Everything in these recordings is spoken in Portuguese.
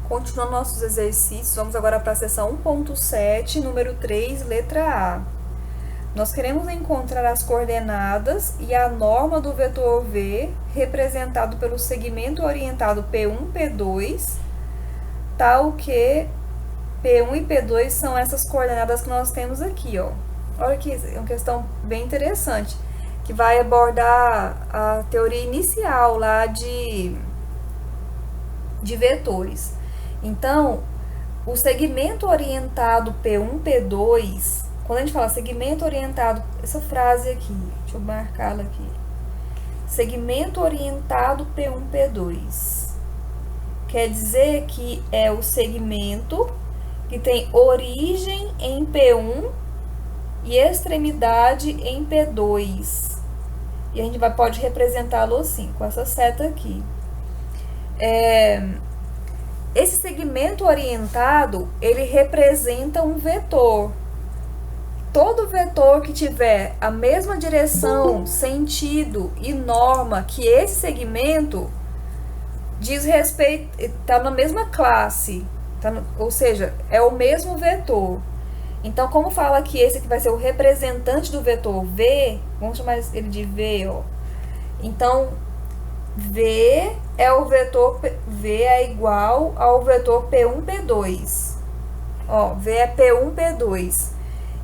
Continuando nossos exercícios, vamos agora para a seção 1.7, número 3, letra A. Nós queremos encontrar as coordenadas e a norma do vetor V, representado pelo segmento orientado P1, P2, tal que P1 e P2 são essas coordenadas que nós temos aqui, ó. Olha que é uma questão bem interessante, que vai abordar a teoria inicial lá de vetores. Então, o segmento orientado P1, P2, quando a gente fala segmento orientado, essa frase aqui, deixa eu marcá-la aqui. Segmento orientado P1, P2. Quer dizer que é o segmento que tem origem em P1 e extremidade em P2. E a gente pode representá-lo assim, com essa seta aqui. Esse segmento orientado, ele representa um vetor. Todo vetor que tiver a mesma direção, sentido e norma que esse segmento, diz respeito, está na mesma classe, ou seja, é o mesmo vetor. Então, como fala que esse aqui vai ser o representante do vetor V, vamos chamar ele de V, ó. Então, V é o vetor, V é igual ao vetor P1, P2. Ó, V é P1, P2.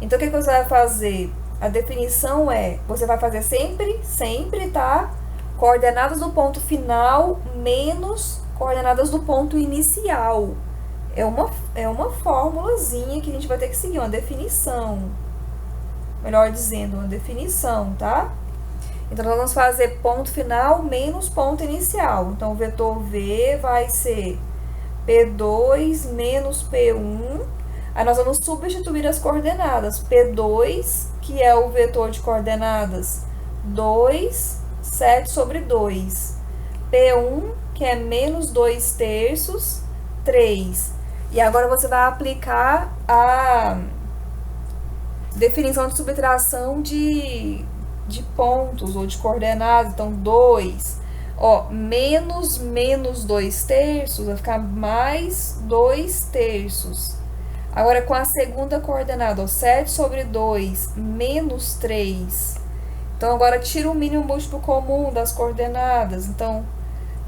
Então, o que você vai fazer? A definição é, você vai fazer sempre, tá? Coordenadas do ponto final menos coordenadas do ponto inicial. É uma formulazinha que a gente vai ter que seguir, uma definição. Melhor dizendo, uma definição, tá? Então, nós vamos fazer ponto final menos ponto inicial. Então, o vetor V vai ser P2 menos P1. Aí, nós vamos substituir as coordenadas. P2, que é o vetor de coordenadas 2, 7 sobre 2. P1, que é menos 2 terços, 3. E agora, você vai aplicar a definição de subtração de pontos ou de coordenadas. Então, 2, ó, menos 2 terços vai ficar mais 2 terços. Agora, com a segunda coordenada, ó, 7 sobre 2 menos 3. Então, agora tira o mínimo múltiplo comum das coordenadas. Então,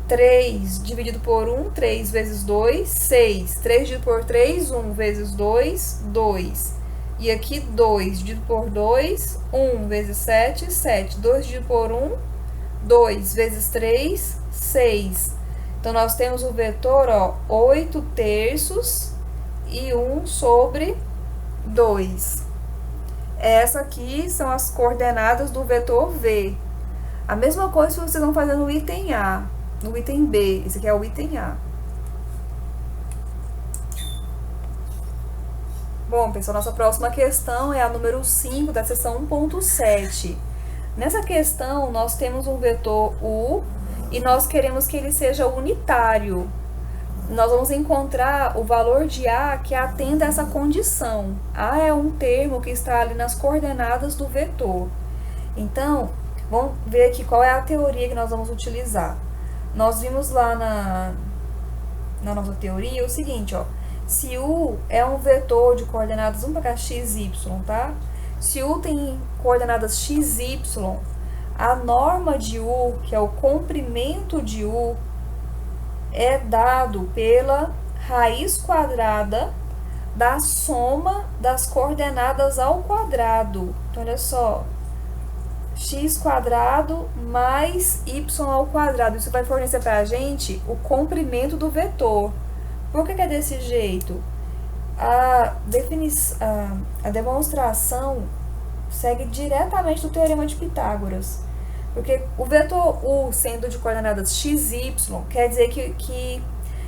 3 dividido por 1, 3 vezes 2, 6. 3 dividido por 3, 1 vezes 2, 2. E aqui, 2 dividido por 2, 1 vezes 7, 7. 2 dividido por 1, 2 vezes 3, 6. Então, nós temos o vetor, ó, 8 terços e 1 sobre 2. Essa aqui são as coordenadas do vetor V. A mesma coisa que vocês vão fazer no item A, no item B. Esse aqui é o item A. Bom, pessoal, nossa próxima questão é a número 5 da seção 1.7. Nessa questão, nós temos um vetor U e nós queremos que ele seja unitário. Nós vamos encontrar o valor de A que atenda a essa condição. A é um termo que está ali nas coordenadas do vetor. Então, vamos ver aqui qual é a teoria que nós vamos utilizar. Nós vimos lá na nossa teoria o seguinte, ó. Se U é um vetor de coordenadas, vamos pegar x, y, tá? Se U tem coordenadas x, y, a norma de U, que é o comprimento de U, é dado pela raiz quadrada da soma das coordenadas ao quadrado. Então, olha só, x quadrado mais y ao quadrado. Isso vai fornecer para a gente o comprimento do vetor. Por que é desse jeito? A demonstração segue diretamente do teorema de Pitágoras. Porque o vetor U, sendo de coordenadas x, y, quer dizer que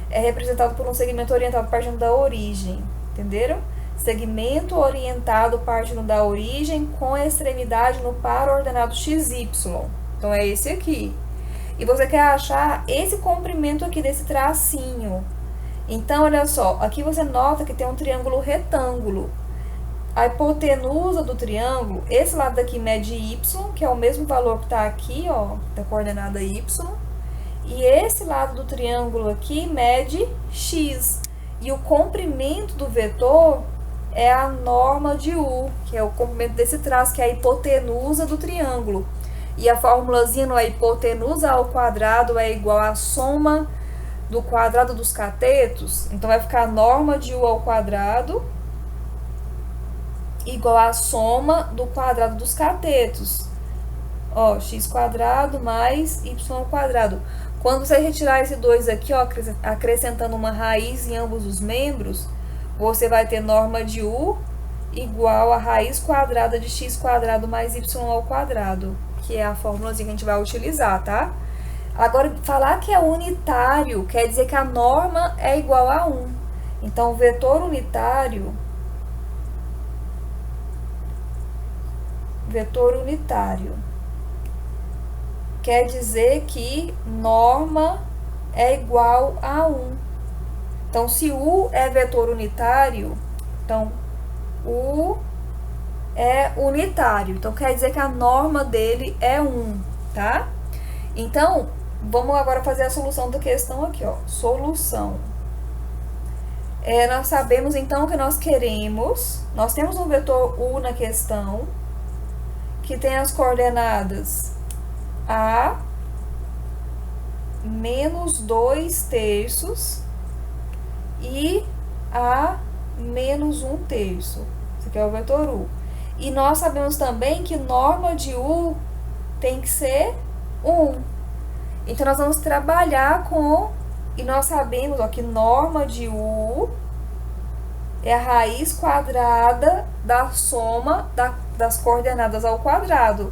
é representado por um segmento orientado partindo da origem. Entenderam? Segmento orientado partindo da origem com a extremidade no par ordenado x, y. Então, é esse aqui. E você quer achar esse comprimento aqui desse tracinho. Então, olha só, aqui você nota que tem um triângulo retângulo. A hipotenusa do triângulo, esse lado daqui mede y, que é o mesmo valor que está aqui, ó, da coordenada y. E esse lado do triângulo aqui mede x. E o comprimento do vetor é a norma de U, que é o comprimento desse traço, que é a hipotenusa do triângulo. E a formulazinha não é hipotenusa ao quadrado é igual à soma do quadrado dos catetos. Então, vai ficar a norma de U ao quadrado igual à soma do quadrado dos catetos. Ó, x quadrado mais y ao quadrado. Quando você retirar esse 2 aqui, ó, acrescentando uma raiz em ambos os membros, você vai ter norma de U igual a raiz quadrada de x quadrado mais y ao quadrado, que é a fórmulazinha que a gente vai utilizar, tá? Agora, falar que é unitário quer dizer que a norma é igual a 1. Então, o vetor unitário quer dizer que norma é igual a 1. Então, se U é vetor unitário, então U é unitário. Então, quer dizer que a norma dele é 1, tá? Então, vamos agora fazer a solução da questão aqui, ó. Solução. Nós sabemos, então, que nós temos um vetor U na questão, que tem as coordenadas A menos 2/3 e A menos 1/3. Esse aqui é o vetor U. E nós sabemos também que norma de U tem que ser 1. Então, nós vamos trabalhar com... E nós sabemos, ó, que norma de U é a raiz quadrada da soma das coordenadas ao quadrado.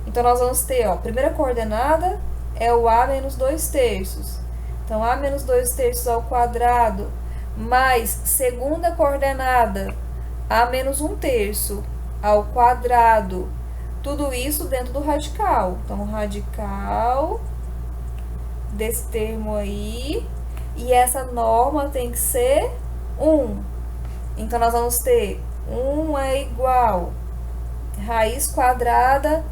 Então, nós vamos ter, ó, a primeira coordenada é o A menos 2/3. Então, A menos 2/3 ao quadrado, mais segunda coordenada, A menos 1/3 ao quadrado. Tudo isso dentro do radical. Então, o radical desse termo aí. E essa norma tem que ser 1. Então, nós vamos ter 1 é igual raiz quadrada.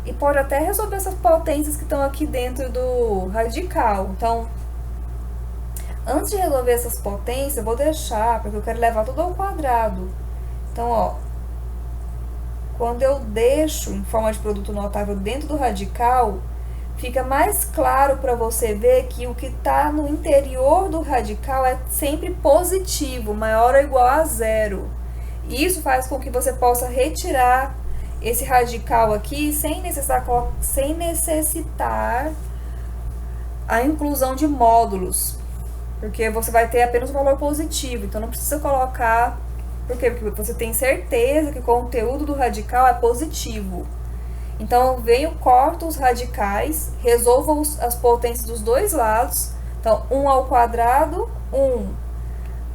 E pode até resolver essas potências que estão aqui dentro do radical. Então, antes de resolver essas potências, eu vou deixar, porque eu quero levar tudo ao quadrado. Então, ó, quando eu deixo em forma de produto notável dentro do radical, fica mais claro para você ver que o que está no interior do radical é sempre positivo, maior ou igual a 0. Isso faz com que você possa retirar esse radical aqui sem necessitar a inclusão de módulos, porque você vai ter apenas um valor positivo, então não precisa colocar. Por quê? Porque você tem certeza que o conteúdo do radical é positivo. Então, venho, corto os radicais, resolvo as potências dos dois lados. Então, 1 ao quadrado, 1.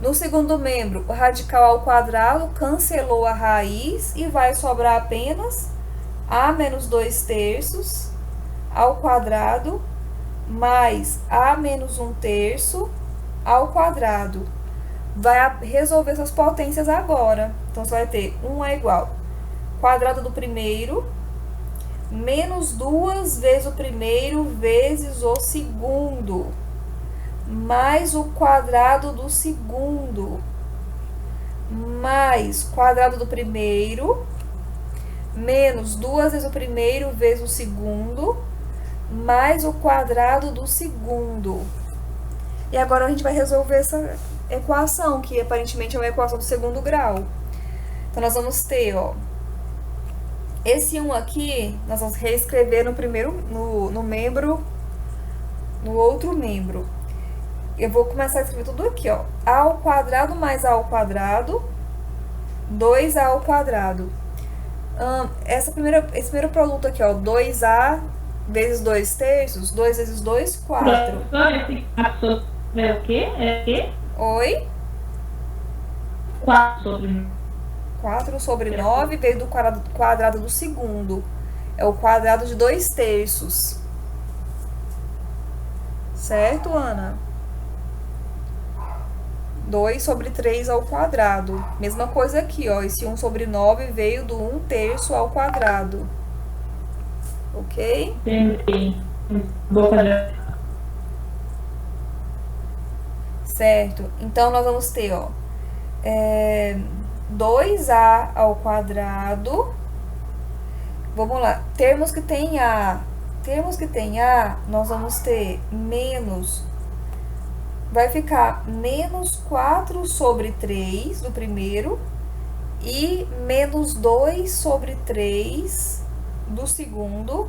No segundo membro, o radical ao quadrado cancelou a raiz e vai sobrar apenas A menos 2/3 ao quadrado mais A menos 1/3 ao quadrado. Vai resolver essas potências agora. Então, você vai ter 1 é igual quadrado do primeiro menos 2 vezes o primeiro vezes o segundo, mais o quadrado do segundo, mais quadrado do primeiro, menos 2 vezes o primeiro vezes o segundo, mais o quadrado do segundo. E agora a gente vai resolver essa equação, que aparentemente é uma equação do segundo grau. Então, nós vamos ter, ó, esse 1 aqui, nós vamos reescrever no outro membro. Eu vou começar a escrever tudo aqui, ó. A ao quadrado mais A ao quadrado, 2A ao quadrado. Esse primeiro produto aqui, ó, 2A vezes 2/3, 2 vezes 2, 4. É o quê? É o quê? Oi? 4 sobre 9 veio do quadrado do segundo. É o quadrado de 2/3. Certo, Ana? 2 sobre 3 ao quadrado. Mesma coisa aqui, ó. Esse 1 sobre 9 veio do 1/3 ao quadrado. Ok? Entendi. Vou fazer. certo? Então, nós vamos ter, ó, 2A ao quadrado. Vamos lá, termos que tem A, nós vamos ter menos, vai ficar menos 4 sobre 3 do primeiro e menos 2 sobre 3 do segundo.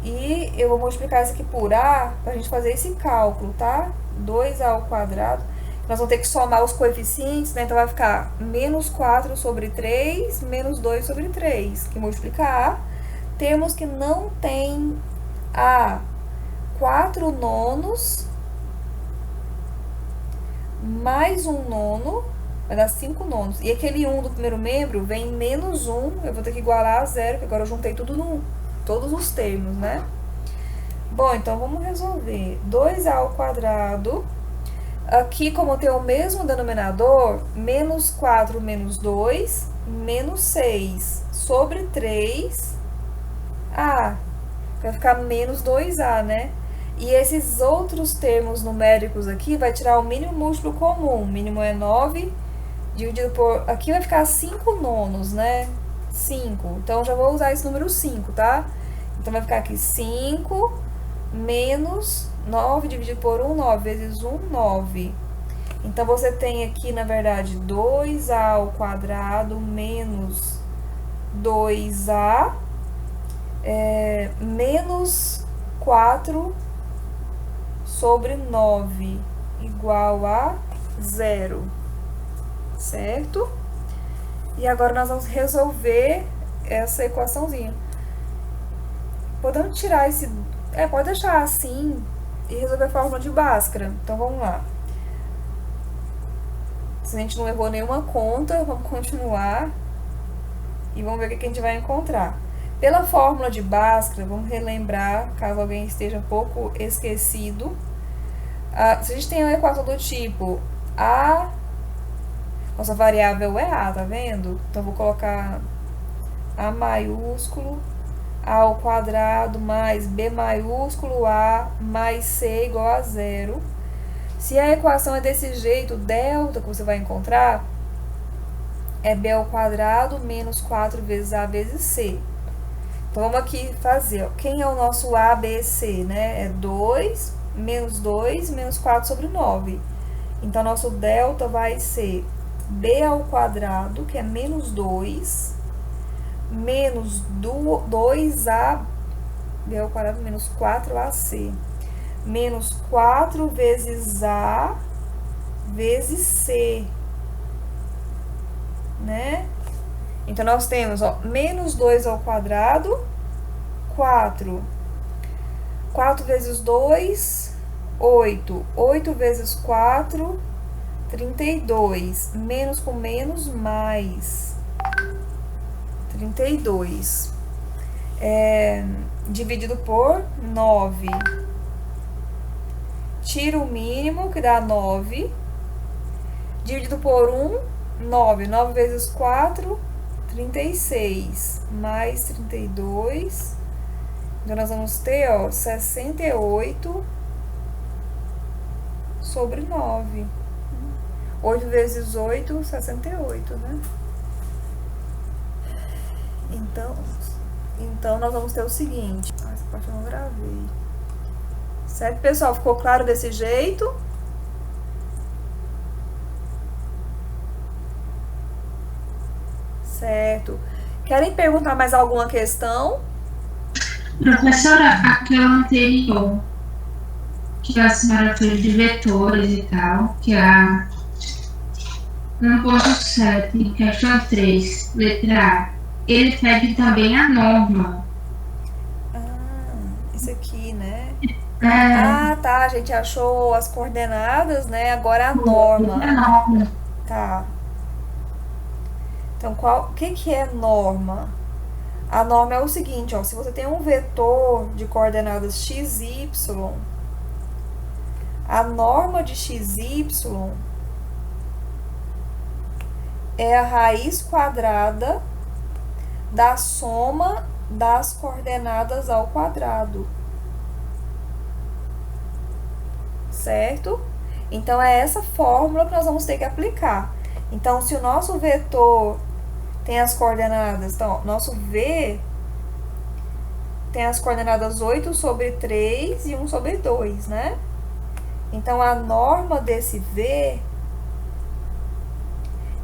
E eu vou multiplicar isso aqui por A pra gente fazer esse cálculo, tá? 2A ao quadrado. Nós vamos ter que somar os coeficientes, né? Então, vai ficar menos 4 sobre 3, menos 2 sobre 3, que multiplica A. Temos que não tem A, 4 nonos, mais 1 nono, vai dar 5 nonos. E aquele 1 do primeiro membro vem menos 1, eu vou ter que igualar a zero, porque agora eu juntei tudo todos os termos, né? Bom, então vamos resolver. 2A ao quadrado. Aqui, como tem o mesmo denominador, menos 4 menos 2, menos 6 sobre 3A. Vai ficar menos 2A, né? E esses outros termos numéricos aqui vai tirar o mínimo múltiplo comum. O mínimo é 9, dividido por... Aqui vai ficar 5 nonos, né? 5. Então, eu já vou usar esse número 5, tá? Então, vai ficar aqui 5 menos 9 dividido por 1, 9 vezes 1, 9. Então, você tem aqui, na verdade, 2A ao quadrado menos 2A menos 4 sobre 9 igual a 0, certo? E agora nós vamos resolver essa equaçãozinha. Podemos tirar esse... pode deixar assim e resolver a fórmula de Bhaskara. Então, vamos lá. Se a gente não errou nenhuma conta, vamos continuar e vamos ver o que a gente vai encontrar. Pela fórmula de Bhaskara, vamos relembrar, caso alguém esteja um pouco esquecido. Se a gente tem uma equação do tipo A, nossa variável é A, tá vendo? Então, vou colocar A maiúsculo, A ao quadrado mais B maiúsculo A mais C igual a 0. Se a equação é desse jeito, o delta que você vai encontrar é B ao quadrado menos 4 vezes A vezes C. Então, vamos aqui fazer, ó. Quem é o nosso A, B, C, né? É 2 menos 4 sobre 9. Então, nosso delta vai ser B ao quadrado, que é menos 2, menos 2A, B ao quadrado menos 4AC, menos 4 vezes A vezes C, né? Então, nós temos, ó, menos 2 ao quadrado, 4. 4 vezes 2, 8. 8 vezes 4, 32. Menos com menos, mais. 32. Dividido por 9. Tira o mínimo, que dá 9. Dividido por 1, 9. 9 vezes 4, 36. Mais 32. Então, nós vamos ter, ó, 68 sobre 9. 8 vezes 8, 68, né? Então, nós vamos ter o seguinte. Essa parte eu não gravei. Certo, pessoal? Ficou claro desse jeito? Certo. Querem perguntar mais alguma questão? Professora, aquela anterior, que a senhora fez de vetores e tal, que é a 1.7, questão 3, letra A, ele pede também a norma. Isso aqui, né? Tá, a gente achou as coordenadas, né? Agora a norma. Tá. Então, o que é norma? A norma é o seguinte, ó, se você tem um vetor de coordenadas x, y, a norma de x, y é a raiz quadrada da soma das coordenadas ao quadrado. certo? Então, é essa fórmula que nós vamos ter que aplicar. Então, se o nosso vetor tem as coordenadas, então, nosso V tem as coordenadas 8 sobre 3 e 1 sobre 2, né? Então, a norma desse V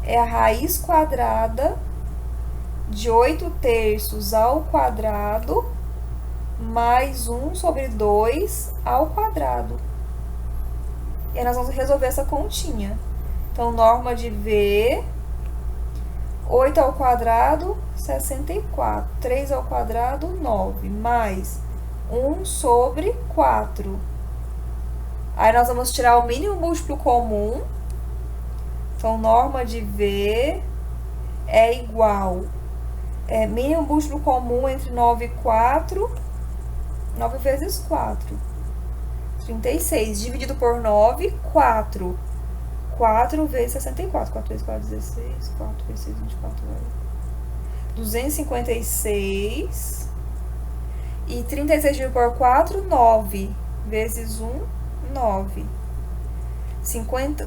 é a raiz quadrada de 8 terços ao quadrado mais 1 sobre 2 ao quadrado. E aí nós vamos resolver essa continha. Então, norma de V, 8 ao quadrado, 64. 3 ao quadrado, 9. Mais 1 sobre 4. Aí nós vamos tirar o mínimo múltiplo comum. Então, norma de V é igual... mínimo múltiplo comum entre 9 e 4. 9 vezes 4. 36. Dividido por 9, 4. 4 vezes 64. 4 vezes 4, 16. 4 vezes 6, 24. 256. E 36 dividido por 4, 9. Vezes 1, 9.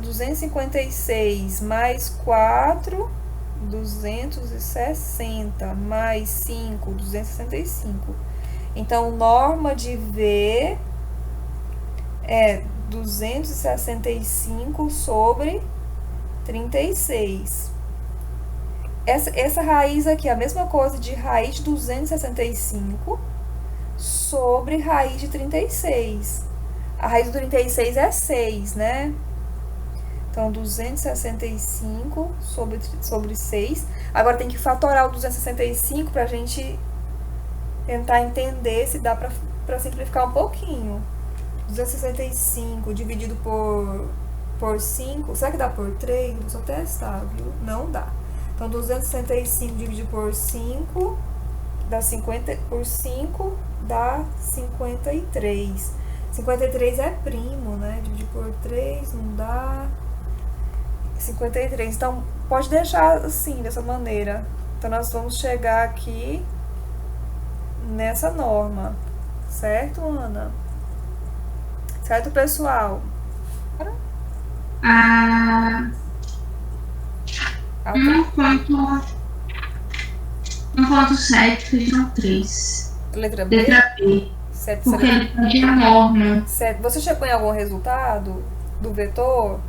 256 mais 4, 260. Mais 5, 265. Então, norma de V é 265 sobre 36. Essa raiz aqui é a mesma coisa de raiz de 265 sobre raiz de 36. A raiz de 36 é 6, né? Então, 265 sobre 6. Agora, tem que fatorar o 265 pra gente tentar entender se dá pra simplificar um pouquinho. 265 dividido por 5. Será que dá por 3? Vou só testar, viu? Não dá. Então, 265 dividido por 5 dá 50. Por 5 dá 53. 53 é primo, né? Dividir por 3 não dá. 53. Então, pode deixar assim, dessa maneira. Então, nós vamos chegar aqui nessa norma. Certo, Ana? Certo, pessoal? 1.7, questão 3. Letra B? Letra B. Certo, porque ele pede a norma. Certo. Você chegou em algum resultado do vetor?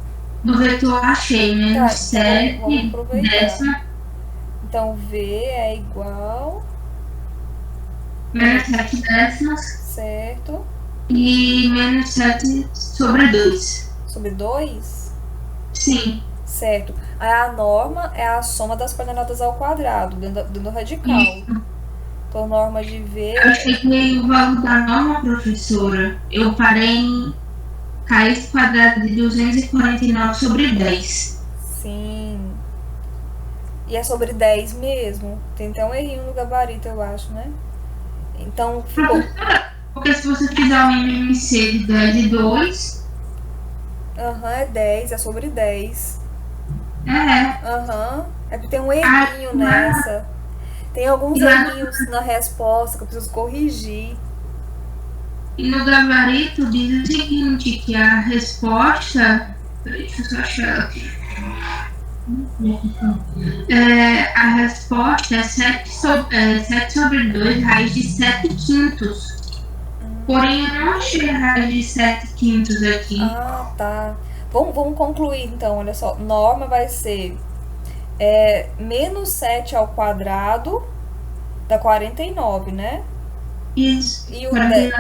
Do vetor achei, né? Tá, 7 vamos aproveitar. décima. Então, V é igual... Menos 7 décimas. Certo. E menos 7 sobre 2. Sobre 2? Sim. Certo. Aí a norma é a soma das coordenadas ao quadrado, dentro do radical. Isso. Então, norma de V... Eu cheguei o valor da norma, professora. Eu parei em raiz quadrada de 249 sobre 10. Sim. E é sobre 10 mesmo. Tem até um errinho no gabarito, eu acho, né? Então, ficou... Professora, porque se você fizer o MMC de 10 e 2... é 10, é sobre 10. É. É porque tem um errinho nessa. Tem alguns errinhos na resposta que eu preciso corrigir. E no gabarito diz o seguinte, que a resposta... Deixa eu só achar aqui. A resposta é 7 sobre 2, raiz de 7 quintos. Porém, eu não achei a raiz de 7 quintos aqui. Ah, tá. Vamos concluir, então, olha só. Norma vai ser menos 7 ao quadrado dá 49, né? Isso. E o 10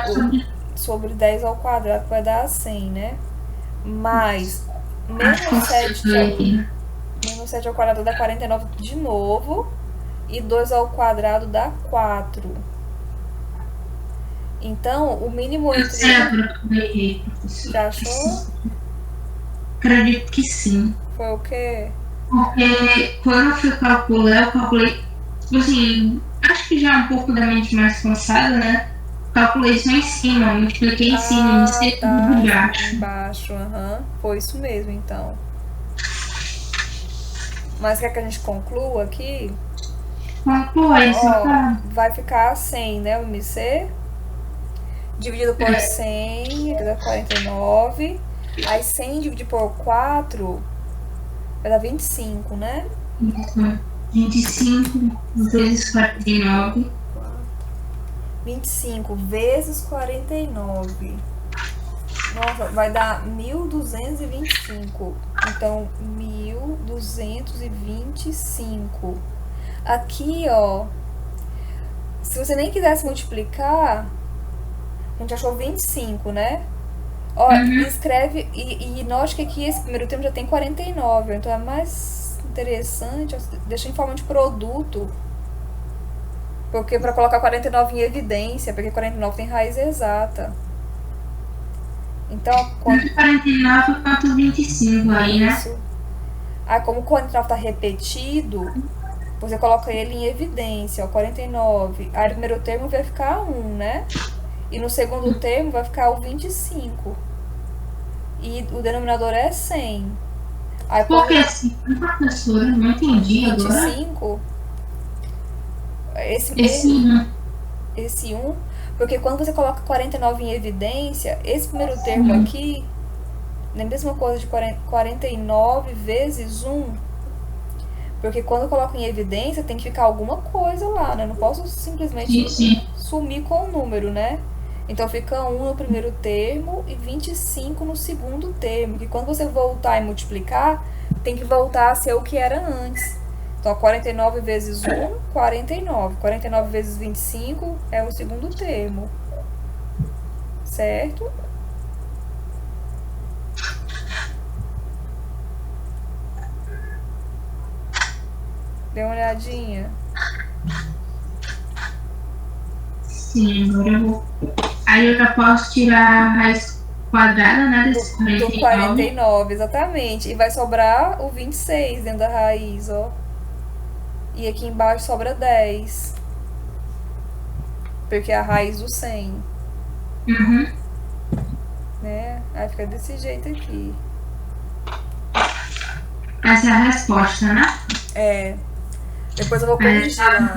sobre 10 ao quadrado vai dar 100, né? Mais menos 7 ao quadrado dá 49 de novo. E 2 ao quadrado dá 4. Então, o mínimo entre... Já achou? Acredito que sim. Foi o quê? Porque quando eu fui calcular, eu calculei... Assim, acho que já um pouco da mente mais cansada, né? Calculei só em cima, multipliquei em cima, embaixo. Foi isso mesmo, então. Mas quer que a gente conclua aqui? Conclua isso, tá? Vai ficar 100, né, o MC? Dividido por 100, aqui dá 49. Aí 100 dividido por 4 vai dar 25, né? Isso. 25 vezes 49. 25 vezes 49. Nossa, vai dar 1.225. Então, 1.225. Aqui, ó, se você nem quisesse multiplicar, a gente achou 25, né? Ó, escreve e note que aqui esse primeiro termo já tem 49. Então é mais interessante deixar em forma de produto. Porque para colocar 49 em evidência, porque 49 tem raiz exata. Então, Tanto 49 quanto 25 aí, né? isso. Aí, como o 49 está repetido, você coloca ele em evidência, ó, 49. Aí, no primeiro termo vai ficar 1, né? E no segundo termo vai ficar o 25. E o denominador é 100. Aí, Por que quando assim, professora? Não entendi agora. 25, Esse esse 1, porque quando você coloca 49 em evidência, esse primeiro termo aqui, na mesma coisa de 49 vezes 1, porque quando eu coloco em evidência tem que ficar alguma coisa lá, né? Eu não posso simplesmente sumir com o número, né? Então fica 1 no primeiro termo e 25 no segundo termo, que quando você voltar e multiplicar, tem que voltar a ser o que era antes. Então, 49 vezes 1, 49. 49 vezes 25 é o segundo termo. Certo? Dê uma olhadinha. Sim, agora eu vou. Aí eu já posso tirar a raiz quadrada, né, desse Do 49, exatamente. E vai sobrar o 26 dentro da raiz, ó. E aqui embaixo sobra 10. Porque é a raiz do 100. Né? Aí fica desse jeito aqui. Essa é a resposta, né? É. Depois eu vou corrigir lá.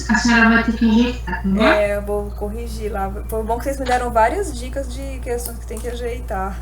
A senhora vai ter que ajeitar, tá bom? É, eu vou corrigir lá. Foi bom que vocês me deram várias dicas de questões que tem que ajeitar.